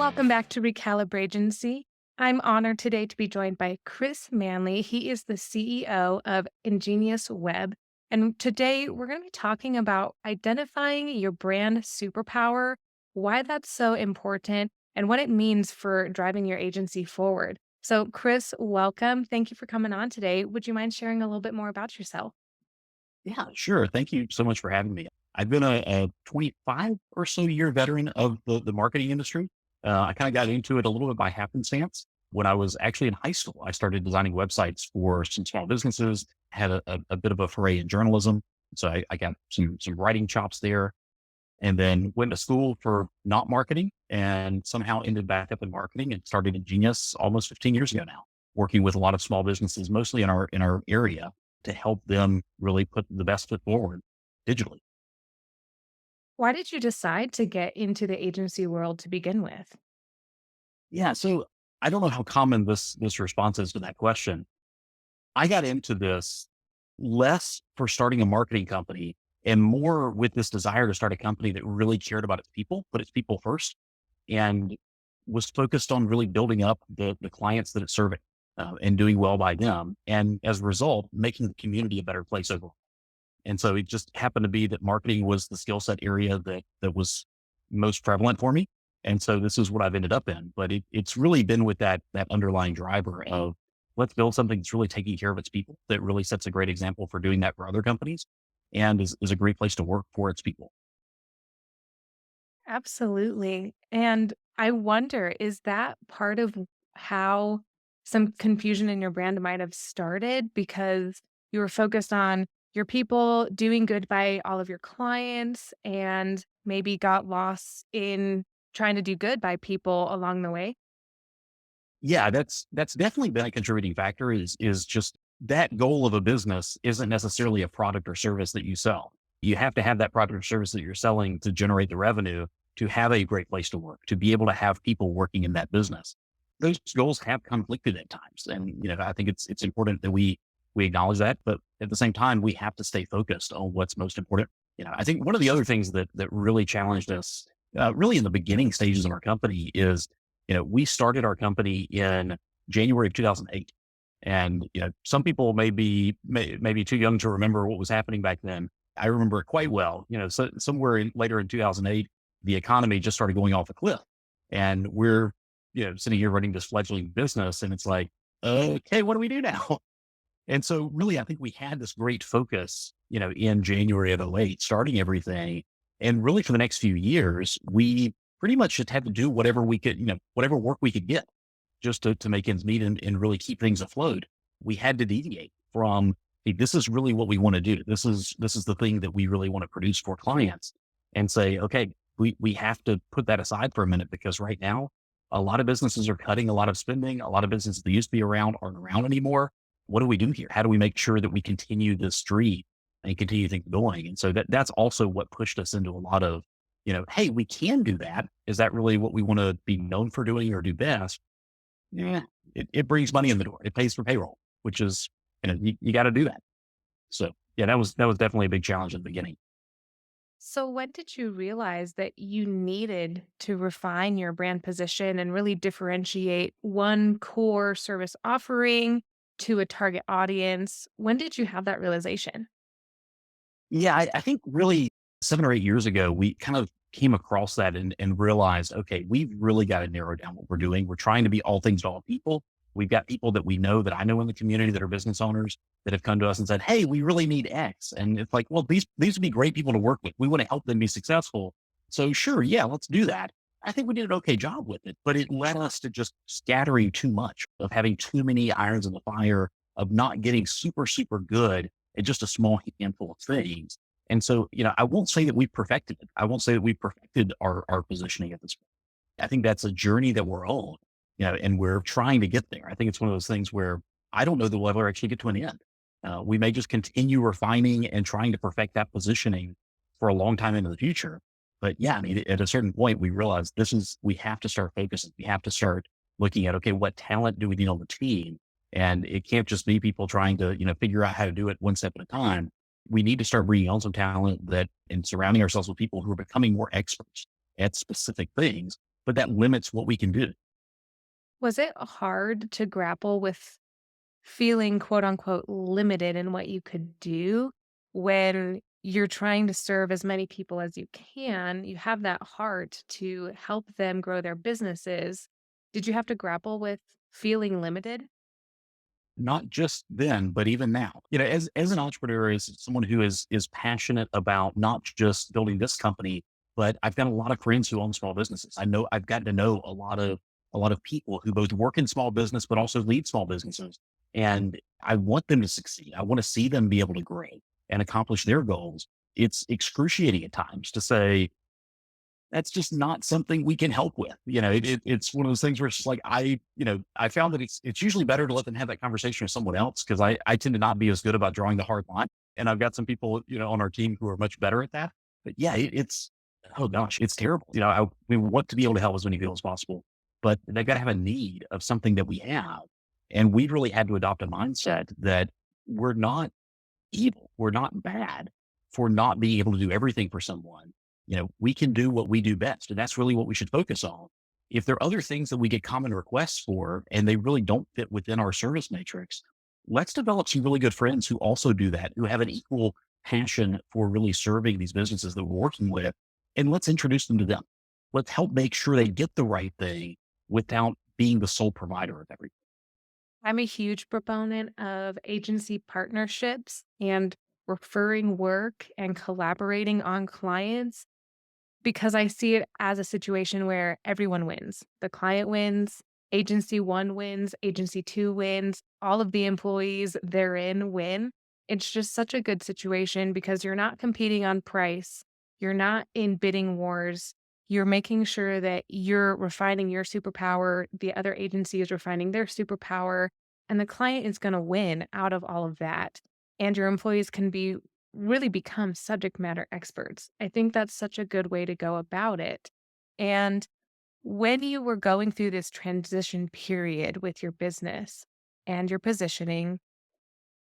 Welcome back to RecalibrAgency. I'm honored today to be joined by Chris Manley. He is the CEO of Engenius Web. And today we're going to be talking about identifying your brand superpower, why that's so important, and what it means for driving your agency forward. So, Chris, welcome. Thank you for coming on today. Would you mind sharing a little bit more about yourself? Yeah, sure. Thank you so much for having me. I've been a 25 or so year veteran of the marketing industry. I kind of got into it a little bit by happenstance. When I was actually in high school, I started designing websites for some small businesses, had a bit of a foray in journalism. So I got some writing chops there, and then went to school for not marketing and somehow ended back up in marketing and started Ingenius almost 15 years ago now, working with a lot of small businesses, mostly in our area, to help them really put the best foot forward digitally. Why did you decide to get into the agency world to begin with? Yeah. So I don't know how common this response is to that question. I got into this less for starting a marketing company and more with this desire to start a company that really cared about its people, put its people first, and was focused on really building up the clients that it's serving and doing well by them. And as a result, making the community a better place overall. And so it just happened to be that marketing was the skill set area that was most prevalent for me. And so this is what I've ended up in. But it's really been with that underlying driver of let's build something that's really taking care of its people, that really sets a great example for doing that for other companies and is a great place to work for its people. Absolutely. And I wonder, is that part of how some confusion in your brand might have started because you were focused on your people doing good by all of your clients and maybe got lost in trying to do good by people along the way? Yeah, that's definitely been a contributing factor is just that goal of a business isn't necessarily a product or service that you sell. You have to have that product or service that you're selling to generate the revenue to have a great place to work, to be able to have people working in that business. Those goals have conflicted at times. And, I think it's important that we acknowledge that, but at the same time, we have to stay focused on what's most important. I think one of the other things that really challenged us, really in the beginning stages of our company is we started our company in January of 2008. And, some people may be too young to remember what was happening back then. I remember it quite well. So somewhere later in 2008, the economy just started going off a cliff. And we're, sitting here running this fledgling business. And it's like, okay, what do we do now? And so really, I think we had this great focus, in January of '08, starting everything. And really for the next few years, we pretty much just had to do whatever we could, whatever work we could get just to make ends meet and really keep things afloat. We had to deviate from, hey, this is really what we want to do. This is the thing that we really want to produce for clients and say, okay, we have to put that aside for a minute because right now, a lot of businesses are cutting a lot of spending. A lot of businesses that used to be around aren't around anymore. What do we do here? How do we make sure that we continue this streak and continue things going? And so that's also what pushed us into a lot of, hey, we can do that. Is that really what we want to be known for doing or do best? Yeah, it brings money in the door. It pays for payroll, which is, you got to do that. So yeah, that was definitely a big challenge in the beginning. So, when did you realize that you needed to refine your brand position and really differentiate one core service offering to a target audience? When did you have that realization? Yeah, I think really 7 or 8 years ago, we kind of came across that and realized, okay, we've really got to narrow down what we're doing. We're trying to be all things to all people. We've got people that we know that I know in the community that are business owners that have come to us and said, hey, we really need X. And it's like, well, these would be great people to work with. We want to help them be successful. So sure, yeah, let's do that. I think we did an okay job with it, but it led us to just scattering too much, of having too many irons in the fire, of not getting super, super good at just a small handful of things. And so, I won't say that we've perfected it. I won't say that we've perfected our positioning at this point. I think that's a journey that we're on, and we're trying to get there. I think it's one of those things where I don't know that we'll ever actually get to an end. We may just continue refining and trying to perfect that positioning for a long time into the future. But yeah, I mean, at a certain point, we realize we have to start focusing. We have to start looking at, okay, what talent do we need on the team? And it can't just be people trying to, figure out how to do it one step at a time. We need to start bringing on some talent and surrounding ourselves with people who are becoming more experts at specific things but that limits what we can do. Was it hard to grapple with feeling quote unquote limited in what you could do when you're trying to serve as many people as you can? You have that heart to help them grow their businesses. Did you have to grapple with feeling limited? Not just then, but even now. As an entrepreneur, as someone who is passionate about not just building this company, but I've got a lot of friends who own small businesses. I know I've gotten to know a lot of people who both work in small business but also lead small businesses. And I want them to succeed. I want to see them be able to grow and accomplish their goals. It's excruciating at times to say, that's just not something we can help with. It's one of those things where it's just like, I found that it's usually better to let them have that conversation with someone else, because I tend to not be as good about drawing the hard line. And I've got some people, on our team who are much better at that. But yeah, it's, oh gosh, it's terrible. We want to be able to help as many people as possible, but they've got to have a need of something that we have. And we've really had to adopt a mindset that we're not evil. We're not bad for not being able to do everything for someone. We can do what we do best, and that's really what we should focus on. If there are other things that we get common requests for and they really don't fit within our service matrix, let's develop some really good friends who also do that, who have an equal passion for really serving these businesses that we're working with. And let's introduce them to them. Let's help make sure they get the right thing without being the sole provider of everything. I'm a huge proponent of agency partnerships and referring work and collaborating on clients because I see it as a situation where everyone wins. The client wins, agency 1 wins, agency 2 wins, all of the employees therein win. It's just such a good situation because you're not competing on price. You're not in bidding wars. You're making sure that you're refining your superpower, the other agency is refining their superpower, and the client is going to win out of all of that. And your employees can be really become subject matter experts. I think that's such a good way to go about it. And when you were going through this transition period with your business and your positioning,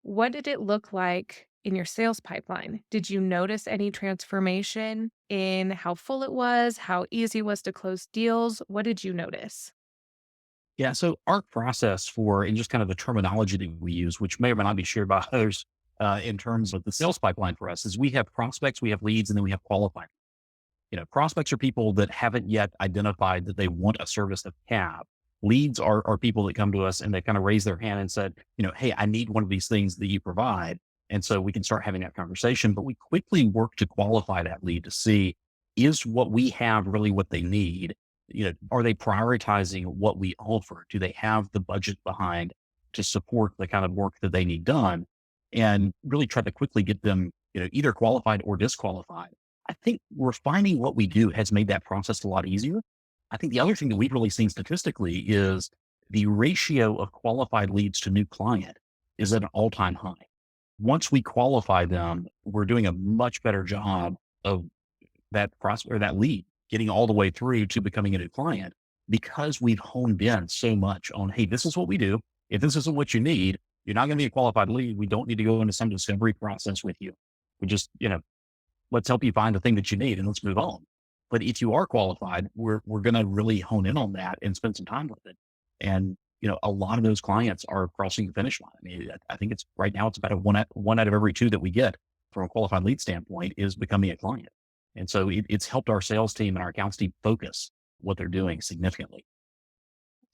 what did it look like in your sales pipeline? Did you notice any transformation in how full it was, how easy it was to close deals? What did you notice? Yeah. So our process for, and just kind of the terminology that we use, which may or may not be shared by others, in terms of the sales pipeline for us, is we have prospects, we have leads, and then we have qualified. Prospects are people that haven't yet identified that they want a service that we have. Leads are people that come to us and they kind of raise their hand and said, hey, I need one of these things that you provide. And so we can start having that conversation, but we quickly work to qualify that lead to see, is what we have really what they need? Are they prioritizing what we offer? Do they have the budget behind to support the kind of work that they need done? And really try to quickly get them, either qualified or disqualified. I think refining what we do has made that process a lot easier. I think the other thing that we've really seen statistically is the ratio of qualified leads to new client is at an all-time high. Once we qualify them, we're doing a much better job of that prospect or that lead getting all the way through to becoming a new client, because we've honed in so much on, hey, this is what we do. If this isn't what you need, you're not going to be a qualified lead. We don't need to go into some discovery process with you. We just, let's help you find the thing that you need and let's move on. But if you are qualified, we're going to really hone in on that and spend some time with it. And a lot of those clients are crossing the finish line. I mean, I think it's right now it's about one out of every two that we get from a qualified lead standpoint is becoming a client. And so it's helped our sales team and our accounts team focus what they're doing significantly.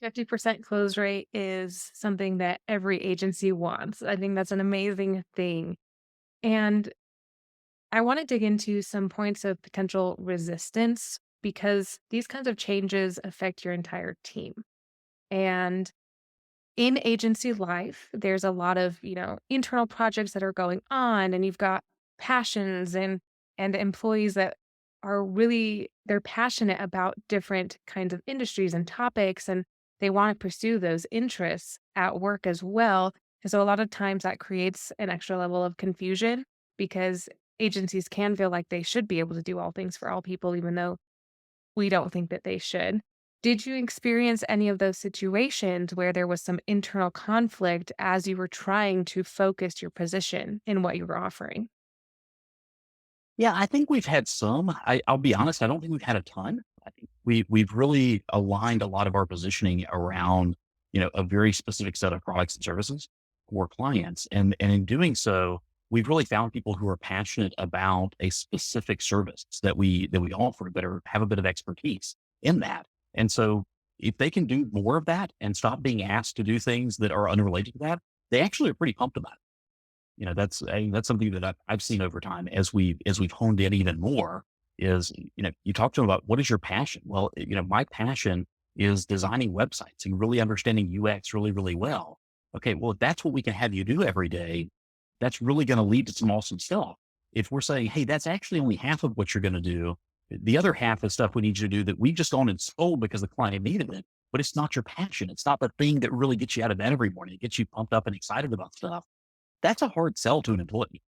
50% close rate is something that every agency wants. I think that's an amazing thing. And I want to dig into some points of potential resistance because these kinds of changes affect your entire team. And in agency life, there's a lot of, internal projects that are going on and you've got passions and employees that are really they're passionate about different kinds of industries and topics and they want to pursue those interests at work as well. And so a lot of times that creates an extra level of confusion because agencies can feel like they should be able to do all things for all people even though we don't think that they should. Did you experience any of those situations where there was some internal conflict as you were trying to focus your position in what you were offering? Yeah, I think we've had some. I'll be honest, I don't think we've had a ton. we've really aligned a lot of our positioning around, a very specific set of products and services for clients. And in doing so, we've really found people who are passionate about a specific service that we offer that have a bit of expertise in that. And so if they can do more of that and stop being asked to do things that are unrelated to that, they actually are pretty pumped about it. That's something that I've seen over time as we've honed in even more is, you talk to them about what is your passion? Well, my passion is designing websites and really understanding UX really, really well. Okay. Well, if that's what we can have you do every day, that's really going to lead to some awesome stuff. If we're saying, hey, that's actually only half of what you're going to do, the other half is stuff we need you to do that we've just gone and sold because the client needed it, but it's not your passion. It's not the thing that really gets you out of bed every morning. It gets you pumped up and excited about stuff. That's a hard sell to an employee.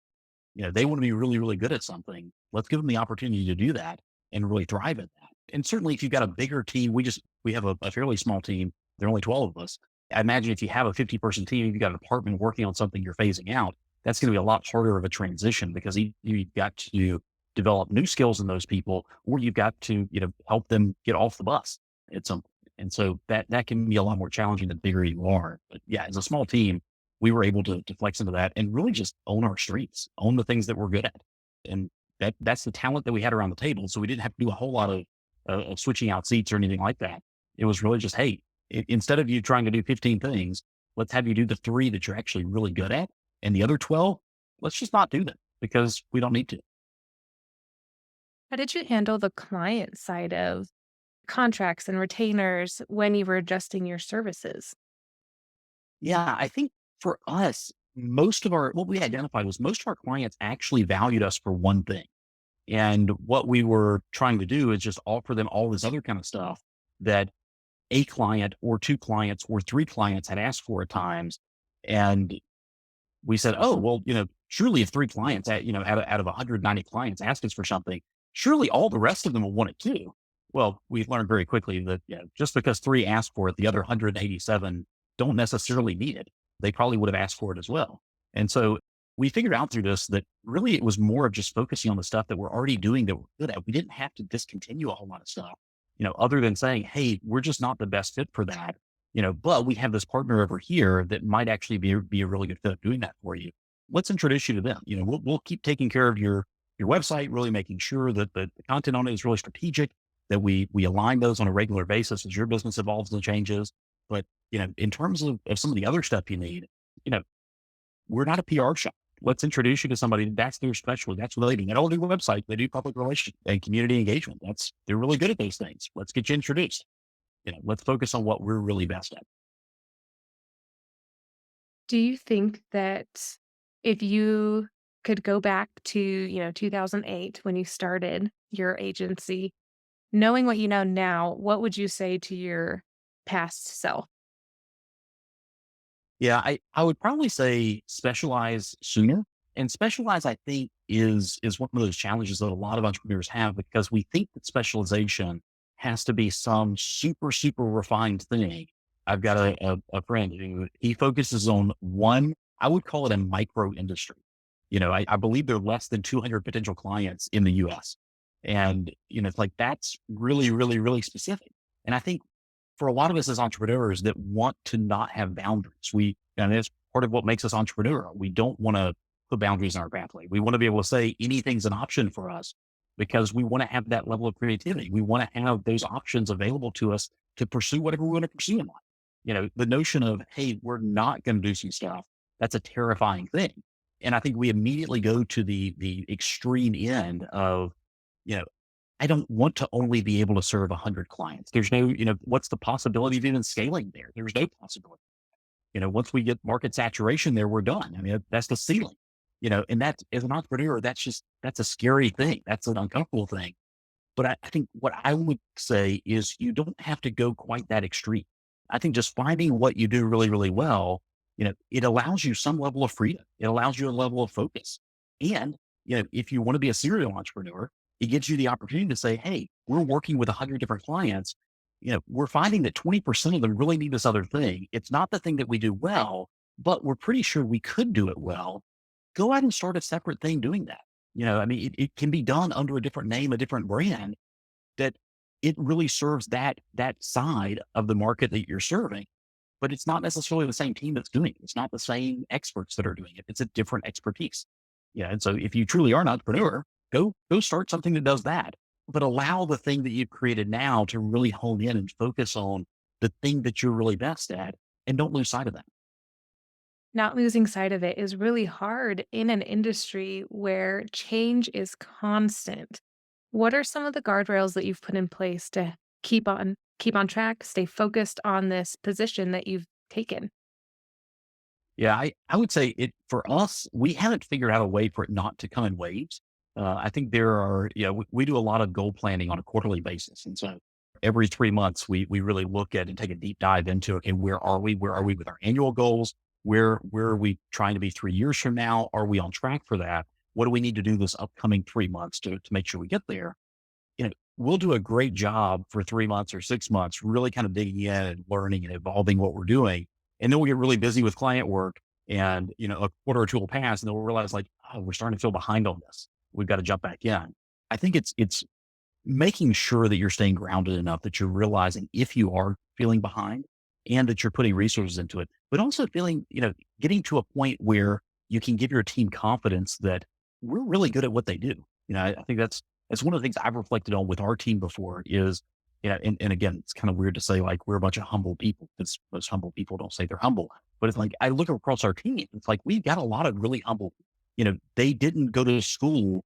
They want to be really, really good at something. Let's give them the opportunity to do that and really thrive at that. And certainly if you've got a bigger team, we have a fairly small team. There are only 12 of us. I imagine if you have a 50-person team, you've got a department working on something you're phasing out, that's going to be a lot harder of a transition because you've got to develop new skills in those people, or you've got to, help them get off the bus at some point. And so that can be a lot more challenging the bigger you are. But yeah, as a small team, we were able to flex into that and really just own our streets, own the things that we're good at. And that's the talent that we had around the table. So we didn't have to do a whole lot of switching out seats or anything like that. It was really just, hey, instead of you trying to do 15 things, let's have you do the three that you're actually really good at. And the other 12, let's just not do them because we don't need to. How did you handle the client side of contracts and retainers when you were adjusting your services? Yeah, I think for us, what we identified was most of our clients actually valued us for one thing. And what we were trying to do is just offer them all this other kind of stuff that a client or two clients or three clients had asked for at times. And we said, oh, well, surely if three clients, out of 190 clients asked us for something, surely all the rest of them will want it too. Well, we learned very quickly that just because three asked for it, the other 187 don't necessarily need it. They probably would have asked for it as well. And so we figured out through this that really it was more of just focusing on the stuff that we're already doing that we're good at. We didn't have to discontinue a whole lot of stuff, other than saying, hey, we're just not the best fit for that, but we have this partner over here that might actually be a really good fit doing that for you. Let's introduce you to them. We'll keep taking care of your website, really making sure that the content on it is really strategic, that we align those on a regular basis as your business evolves and changes. But, in terms of some of the other stuff you need, you know, we're not a PR shop. Let's introduce you to somebody that's their specialty. That's what they do. They don't do website. They do public relations and community engagement. They're really good at those things. Let's get you introduced. Let's focus on what we're really best at. Do you think that if you could go back to, 2008 when you started your agency, knowing what you know now, what would you say to your past self? Yeah, I would probably say specialize sooner. And specialize, I think, is one of those challenges that a lot of entrepreneurs have because we think that specialization has to be some super, super refined thing. I've got a friend who he focuses on one, I would call it a micro industry. I believe there are less than 200 potential clients in the US. And, it's like that's really, really, really specific. And I think for a lot of us as entrepreneurs that want to not have boundaries. And that's part of what makes us entrepreneurial. We don't want to put boundaries in our pathway. We want to be able to say anything's an option for us because we want to have that level of creativity. We want to have those options available to us to pursue whatever we want to pursue in life. The notion of, hey, we're not going to do some stuff, that's a terrifying thing. And I think we immediately go to the extreme end of, you know, I don't want to only be able to serve 100 clients. There's no, what's the possibility of even scaling there? There's no possibility. Once we get market saturation there, we're done. I mean, that's the ceiling, and that as an entrepreneur, that's a scary thing. That's an uncomfortable thing. But I think what I would say is you don't have to go quite that extreme. I think just finding what you do really, really well, it allows you some level of freedom. It allows you a level of focus. And, if you want to be a serial entrepreneur, it gives you the opportunity to say, hey, we're working with 100 different clients. We're finding that 20% of them really need this other thing. It's not the thing that we do well, but we're pretty sure we could do it well. Go out and start a separate thing doing that. I mean, it can be done under a different name, a different brand that it really serves that side of the market that you're serving, but it's not necessarily the same team that's doing it. It's not the same experts that are doing it. It's a different expertise. Yeah. And so if you truly are an entrepreneur, go start something that does that. But allow the thing that you've created now to really hone in and focus on the thing that you're really best at and don't lose sight of that. Not losing sight of it is really hard in an industry where change is constant. What are some of the guardrails that you've put in place to keep on track, stay focused on this position that you've taken? Yeah, I would say it for us, we haven't figured out a way for it not to come in waves. I think there are, we do a lot of goal planning on a quarterly basis. And so every 3 months, we really look at and take a deep dive into, okay, where are we? Where are we with our annual goals? Where are we trying to be 3 years from now? Are we on track for that? What do we need to do this upcoming 3 months to make sure we get there? We'll do a great job for 3 months or 6 months, really kind of digging in and learning and evolving what we're doing. And then we'll get really busy with client work and, a quarter or two will pass and then we'll realize like, oh, we're starting to feel behind on this. We've got to jump back in. I think it's making sure that you're staying grounded enough that you're realizing if you are feeling behind and that you're putting resources into it, but also feeling, getting to a point where you can give your team confidence that we're really good at what they do. I think that's one of the things I've reflected on with our team before is, and again, it's kind of weird to say like we're a bunch of humble people because most humble people don't say they're humble, but it's like I look across our team, it's like we've got a lot of really humble, they didn't go to school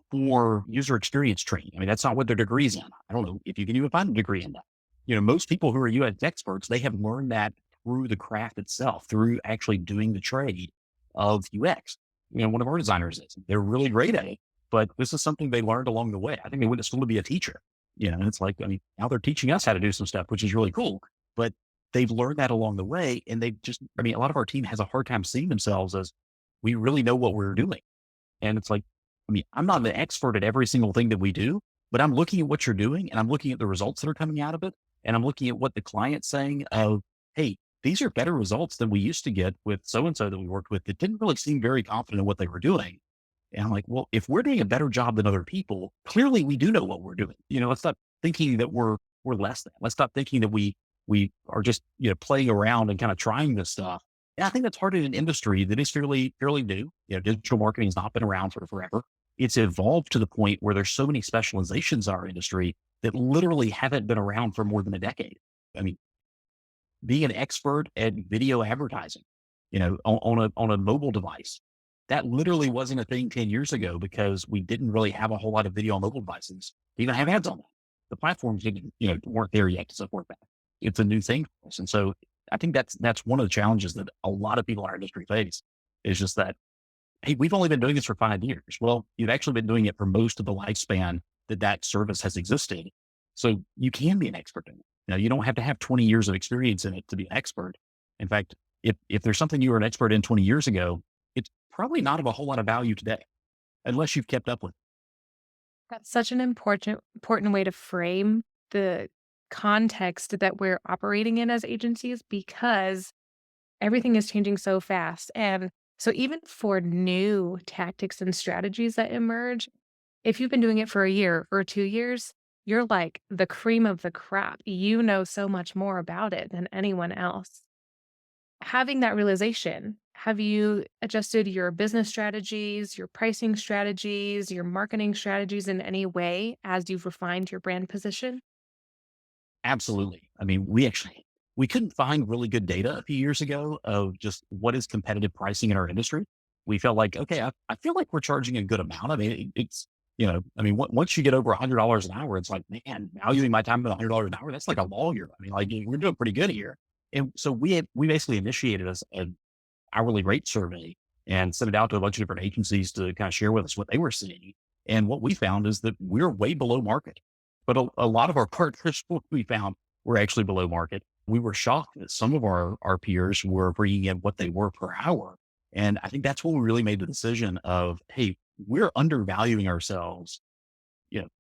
for user experience training. I mean, that's not what their degree's in. I don't know if you can even find a degree in that. Most people who are UX experts, they have learned that through the craft itself, through actually doing the trade of UX. One of our designers is, they're really great at it, but this is something they learned along the way. I think they went to school to be a teacher, and it's like, I mean, now they're teaching us how to do some stuff, which is really cool, but they've learned that along the way. And they just, I mean, a lot of our team has a hard time seeing themselves as we really know what we're doing. And it's like, I mean, I'm not an expert at every single thing that we do, but I'm looking at what you're doing and I'm looking at the results that are coming out of it. And I'm looking at what the client's saying of, hey, these are better results than we used to get with so and so that we worked with that didn't really seem very confident in what they were doing. And I'm like, well, if we're doing a better job than other people, clearly we do know what we're doing. Let's stop thinking that we're less than. Let's stop thinking that we are just playing around and kind of trying this stuff. And I think that's hard in an industry that is fairly new. Digital marketing has not been around for forever. It's evolved to the point where there's so many specializations in our industry that literally haven't been around for more than a decade. I mean, being an expert at video advertising, on a mobile device, that literally wasn't a thing 10 years ago because we didn't really have a whole lot of video on mobile devices to even have ads on them. The platforms didn't, weren't there yet to support that. It's a new thing for us. And so I think that's one of the challenges that a lot of people in our industry face is just that, hey, we've only been doing this for 5 years. Well, you've actually been doing it for most of the lifespan that service has existed. So you can be an expert in it. You don't have to have 20 years of experience in it to be an expert. In fact, if there's something you were an expert in 20 years ago, it's probably not of a whole lot of value today, unless you've kept up with it. That's such an important way to frame the context that we're operating in as agencies because everything is changing so fast. And so even for new tactics and strategies that emerge, if you've been doing it for a year or 2 years, you're like the cream of the crop. You know so much more about it than anyone else. Having that realization, have you adjusted your business strategies, your pricing strategies, your marketing strategies in any way as you've refined your brand position? Absolutely. I mean, we couldn't find really good data a few years ago of just what is competitive pricing in our industry. We felt like, okay, I feel like we're charging a good amount. I mean, it's, I mean, once you get over $100 an hour, it's like, man, valuing my time at $100 an hour, that's like a lawyer. I mean, like we're doing pretty good here. And so we basically initiated an hourly rate survey and sent it out to a bunch of different agencies to kind of share with us what they were seeing. And what we found is that we're way below market. But a lot of our partners, what we found, were actually below market. We were shocked that some of our peers were bringing in what they were per hour. And I think that's when we really made the decision of, hey, we're undervaluing ourselves,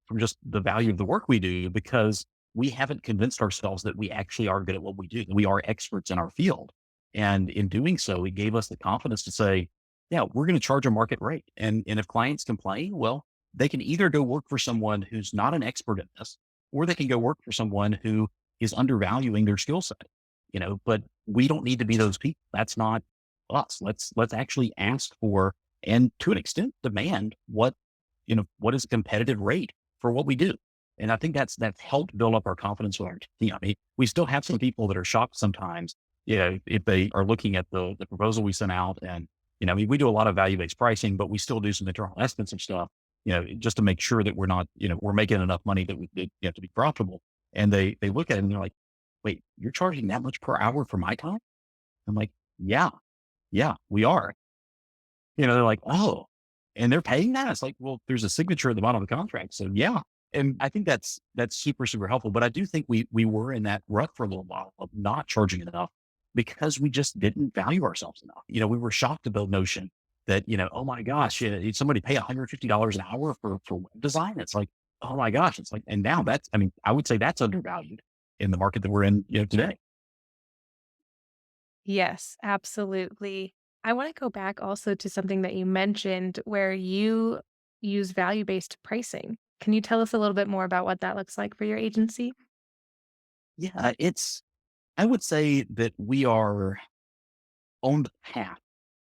from just the value of the work we do because we haven't convinced ourselves that we actually are good at what we do, that we are experts in our field. And in doing so, it gave us the confidence to say, yeah, we're going to charge a market rate. And if clients complain, well, they can either go work for someone who's not an expert in this or they can go work for someone who is undervaluing their skill set, but we don't need to be those people. That's not us. Let's actually ask for, and to an extent demand what is a competitive rate for what we do. And I think that's helped build up our confidence with our team. I mean, we still have some people that are shocked sometimes, if they are looking at the proposal we sent out. And, I mean, we do a lot of value-based pricing, but we still do some internal estimates and stuff, just to make sure that we're not, we're making enough money that we have to be profitable. And they look at it and they're like, wait, you're charging that much per hour for my time? I'm like, yeah, yeah, we are. They're like, "Oh, and they're paying that?" It's like, "Well, there's a signature at the bottom of the contract." So, yeah. And I think that's super, super helpful. But I do think we were in that rut for a little while of not charging enough because we just didn't value ourselves enough. We were shocked at the notion that, oh my gosh, somebody pay $150 an hour for web design. It's like, oh my gosh. It's like, and now I mean, I would say that's undervalued in the market that we're in, today. Yes, absolutely. I want to go back also to something that you mentioned where you use value-based pricing. Can you tell us a little bit more about what that looks like for your agency? Yeah, I would say that we are on the path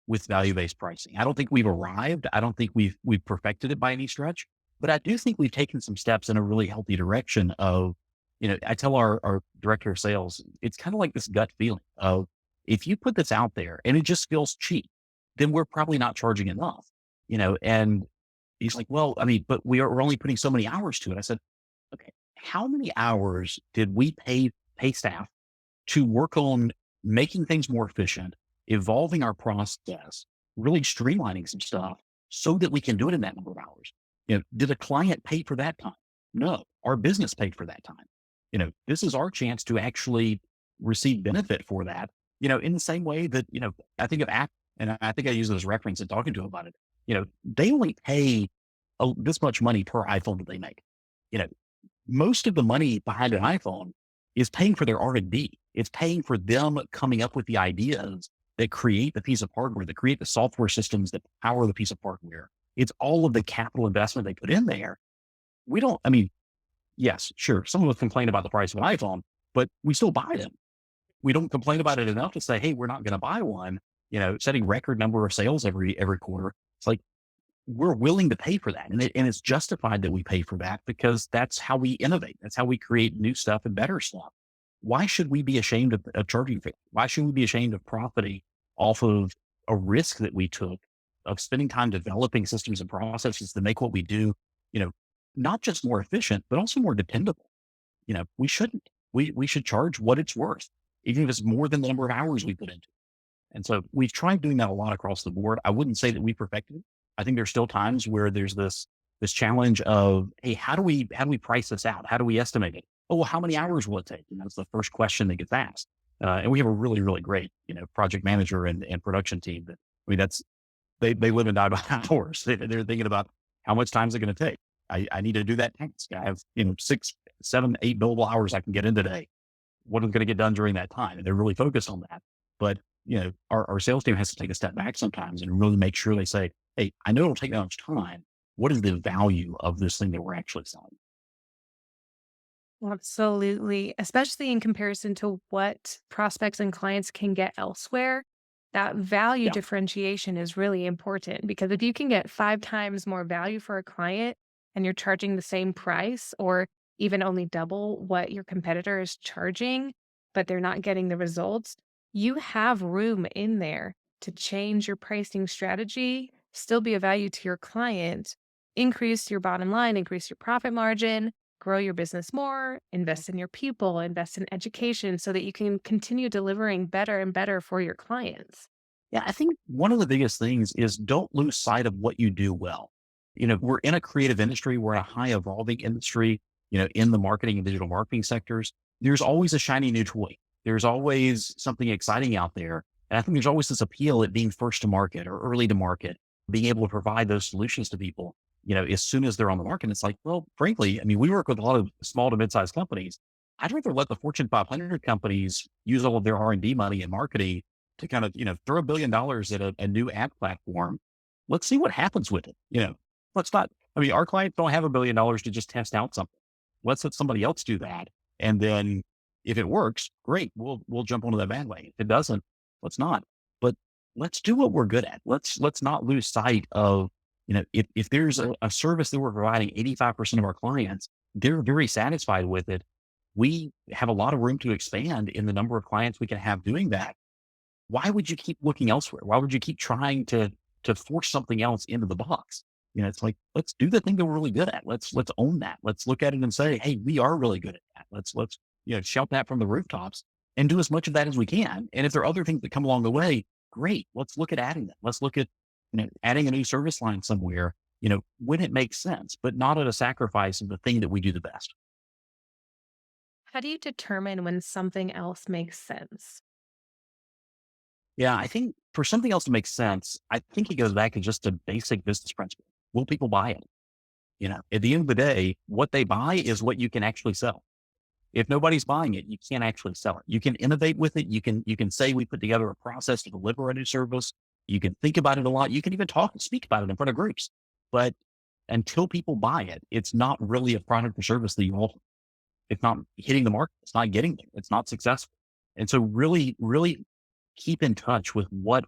with value-based pricing. I don't think we've arrived. I don't think we've perfected it by any stretch, but I do think we've taken some steps in a really healthy direction of, I tell our director of sales, it's kind of like this gut feeling of if you put this out there and it just feels cheap, then we're probably not charging enough, and he's like, well, I mean, but we're only putting so many hours to it. I said, okay, how many hours did we pay staff to work on making things more efficient, evolving our process, really streamlining some stuff so that we can do it in that number of hours. Did a client pay for that time? No, our business paid for that time. This is our chance to actually receive benefit for that. In the same way that, I think of Apple, and I think I use it as reference in talking to them about it. They only pay this much money per iPhone that they make. You know, most of the money behind an iPhone is paying for their R&D. It's paying for them coming up with the ideas that create the piece of hardware, that create the software systems that power the piece of hardware. It's all of the capital investment they put in there. We don't, I mean, yes, sure. Some of us complain about the price of an iPhone, but we still buy them. We don't complain about it enough to say, hey, we're not going to buy one, setting record number of sales every quarter. It's like, we're willing to pay for that. And it's justified that we pay for that because that's how we innovate. That's how we create new stuff and better stuff. Why should we be ashamed of charging for it? Why should we be ashamed of profiting off of a risk that we took of spending time developing systems and processes to make what we do, you know, not just more efficient, but also more dependable? We shouldn't. We should charge what it's worth, even if it's more than the number of hours we put into it. And so we've tried doing that a lot across the board. I wouldn't say that we perfected it. I think there's still times where there's this challenge of, hey, how do we price this out? How do we estimate it? Oh, well, how many hours will it take? And that's the first question that gets asked. And we have a really, really great, project manager and production team that, I mean, they live and die by hours. They're thinking about how much time is it going to take? I need to do that task. I have, 6, 7, 8 billable hours I can get in today. What is going to get done during that time? And they're really focused on that. But, our sales team has to take a step back sometimes and really make sure they say, hey, I know it'll take that much time. What is the value of this thing that we're actually selling? Absolutely, especially in comparison to what prospects and clients can get elsewhere. That value Yeah. differentiation is really important because if you can get 5 times more value for a client and you're charging the same price or even only double what your competitor is charging, but they're not getting the results, you have room in there to change your pricing strategy, still be a value to your client, increase your bottom line, increase your profit margin, grow your business more, invest in your people, invest in education so that you can continue delivering better and better for your clients. Yeah. I think one of the biggest things is don't lose sight of what you do well. We're in a creative industry, we're in a high evolving industry, in the marketing and digital marketing sectors. There's always a shiny new toy. There's always something exciting out there. And I think there's always this appeal at being first to market or early to market, being able to provide those solutions to people, as soon as they're on the market. It's like, well, frankly, I mean, we work with a lot of small to mid-sized companies. I'd rather let the Fortune 500 companies use all of their R&D money and marketing to kind of, throw $1 billion at a new ad platform. Let's see what happens with it. Let's not, I mean, our clients don't have $1 billion to just test out something. Let's let somebody else do that. And then if it works, great. We'll jump onto that bandwagon. If it doesn't, let's not. But let's do what we're good at. Let's not lose sight of, if there's a service that we're providing 85% of our clients, they're very satisfied with it. We have a lot of room to expand in the number of clients we can have doing that. Why would you keep looking elsewhere? Why would you keep trying to force something else into the box? It's like, let's do the thing that we're really good at. Let's own that. Let's look at it and say, hey, we are really good at that. Let's shout that from the rooftops and do as much of that as we can. And if there are other things that come along the way, great. Let's look at adding them. Let's look at adding a new service line somewhere, when it makes sense, but not at a sacrifice of the thing that we do the best. How do you determine when something else makes sense? Yeah, I think for something else to make sense, I think it goes back to just a basic business principle. Will people buy it? At the end of the day, what they buy is what you can actually sell. If nobody's buying it, you can't actually sell it. You can innovate with it. You can say we put together a process to deliver a new service. You can think about it a lot. You can even talk and speak about it in front of groups. But until people buy it, it's not really a product or service that you offer. It's not hitting the market. It's not getting there. It's not successful. And so really, really keep in touch with what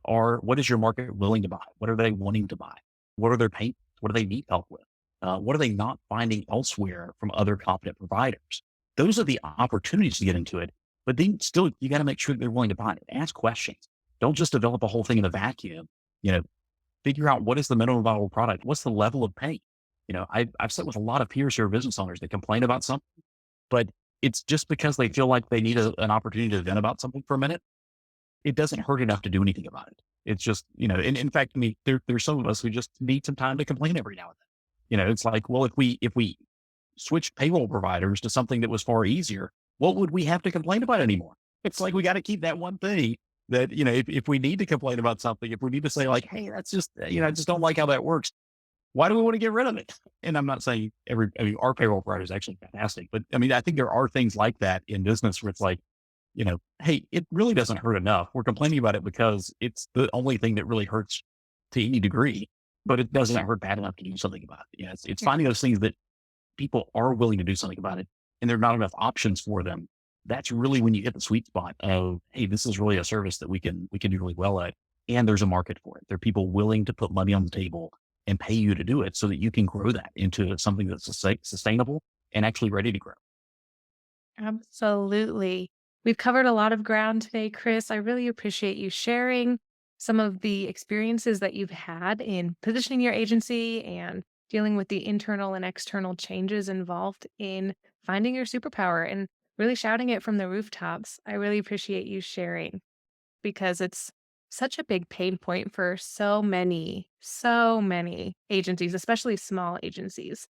is your market willing to buy? What are they wanting to buy? What are their pain? What do they need help with? What are they not finding elsewhere from other competent providers? Those are the opportunities to get into it. But then still, you got to make sure that they're willing to buy it. Ask questions. Don't just develop a whole thing in a vacuum. You know, Figure out what is the minimum viable product. What's the level of pain? I've sat with a lot of peers who are business owners that complain about something, but it's just because they feel like they need an opportunity to vent about something for a minute. It doesn't hurt enough to do anything about it. It's just, in fact, I mean, there's some of us who just need some time to complain every now and then. It's like, well, if we switched payroll providers to something that was far easier, what would we have to complain about anymore? It's like, we got to keep that one thing that, if we need to complain about something, if we need to say like, hey, that's just, I just don't like how that works. Why do we want to get rid of it? And I'm not saying our payroll provider is actually fantastic, but I mean, I think there are things like that in business where it's like, hey, it really doesn't hurt enough. We're complaining about it because it's the only thing that really hurts to any degree, but it doesn't hurt bad enough to do something about it. It's Yeah. finding those things that people are willing to do something about it and there are not enough options for them. That's really when you hit the sweet spot of, hey, this is really a service that we can do really well at. And there's a market for it. There are people willing to put money on the table and pay you to do it so that you can grow that into something that's sustainable and actually ready to grow. Absolutely. We've covered a lot of ground today, Chris. I really appreciate you sharing some of the experiences that you've had in positioning your agency and dealing with the internal and external changes involved in finding your superpower and really shouting it from the rooftops. I really appreciate you sharing because it's such a big pain point for so many agencies, especially small agencies.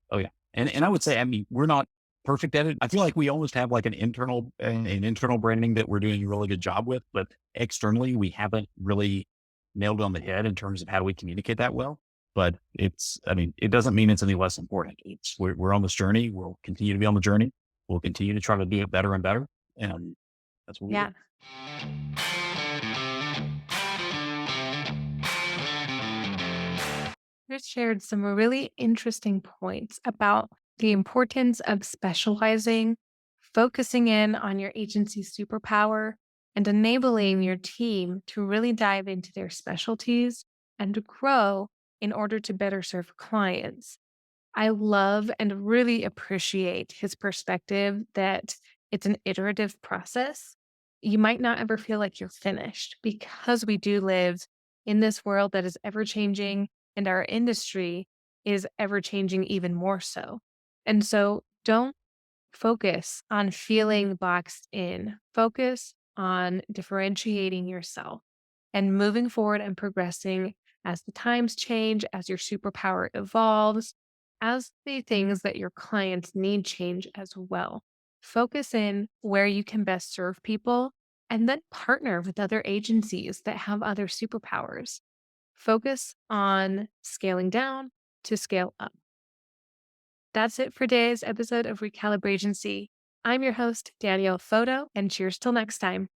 Oh yeah. And I would say, I mean, we're not perfect at it. I feel like we almost have like an internal branding that we're doing a really good job with, but externally we haven't really nailed it on the head in terms of how do we communicate that well. But I mean, it doesn't mean it's any less important. We're on this journey. We'll continue to be on the journey. We'll continue to try to do it better and better. And that's what we do. Yeah. You shared some really interesting points about the importance of specializing, focusing in on your agency's superpower, and enabling your team to really dive into their specialties and to grow in order to better serve clients. I love and really appreciate his perspective that it's an iterative process. You might not ever feel like you're finished because we do live in this world that is ever changing and our industry is ever changing even more so. And so don't focus on feeling boxed in, focus on differentiating yourself and moving forward and progressing as the times change, as your superpower evolves, as the things that your clients need change as well. Focus in where you can best serve people and then partner with other agencies that have other superpowers. Focus on scaling down to scale up. That's it for today's episode of RecalibrAgency. I'm your host, Danielle Photo, and cheers till next time.